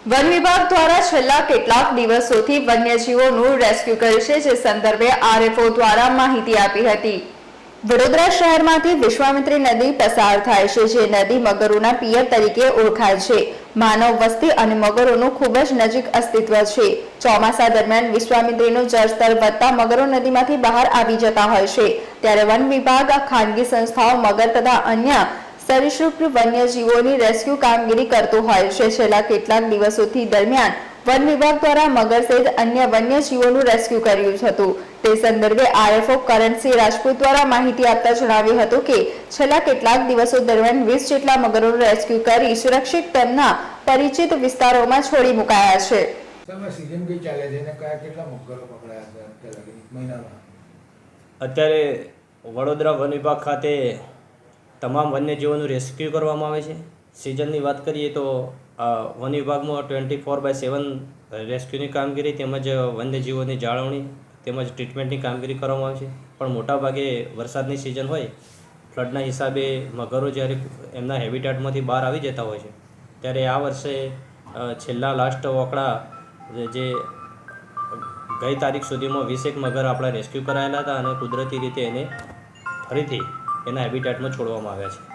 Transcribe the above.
One વિભાગ દ્વારા છેલ્લા કેટલાક દિવસોથી વન્યજીવોનું રેસ્ક્યુ કર્યું છે, જે સંદર્ભે આરએફઓ દ્વારા માહિતી આપી હતી। વડોદરા શહેરમાંથી વિશ્વામિત્રી નદી પસાર થાય છે, જે નદી મગરોના પિયર તરીકે ઓળખાય છે। માનવ વસ્તી અને મગરોનું ખૂબ જ નજીક અસ્તિત્વ છે। ચોમાસા દરમિયાન વિશ્વામિત્રીનું જળસ્તર વધતા મગરો નદીમાંથી બહાર આવી જતા હોય છે, ત્યારે વન વિભાગ, ખાનગી સંસ્થાઓ મગર તથા અન્ય સરીસૃપ વન્યજીવોની રેસ્ક્યુ કામગીરી કરતું હોય છે। છેલ્લા કેટલાક દિવસોથી દરમિયાન વન વિભાગ દ્વારા મગર સહિત અન્ય વન્યજીવોનું રેસ્ક્યુ કર્યું હતું। તે સંદર્ભે આરએફઓ કરણસિંહ રાજપૂત દ્વારા માહિતી આપતા જણાવ્યું હતું કે છેલ્લા કેટલાક દિવસો દરમિયાન 20 જેટલા મગરોનું રેસ્ક્યુ કરી સુરક્ષિત તેમના પરિચિત વિસ્તારોમાં છોડી મુકાયા છે। સીઝન કઈ ચાલે છે અને કયા કેટલા મગરો પકડાયા છે અત્યારે મહિનામાં? અત્યારે વડોદરા વન વિભાગ ખાતે તમામ વન્યજીવોનું રેસ્ક્યુ કરવામાં આવે છે। સિઝનની વાત કરીએ તો વન વિભાગમાં 24/7 રેસ્ક્યુની કામગીરી તેમજ વન્યજીવોની જાળવણી તેમજ ટ્રીટમેન્ટની કામગીરી કરવામાં આવે છે। પણ મોટાભાગે વરસાદની સિઝન હોય, ફ્લડના હિસાબે મગરો જ્યારે એમના હેબિટાટમાંથી બહાર આવી જતા હોય છે, ત્યારે આ વર્ષે છેલ્લા લાસ્ટ વોકડા જે ગઈ તારીખ સુધીમાં 20 મગર આપણા રેસ્ક્યુ કરાયેલા હતા અને કુદરતી રીતે એને ફરીથી એના હેબિટાટમાં છોડવામાં આવ્યા છે।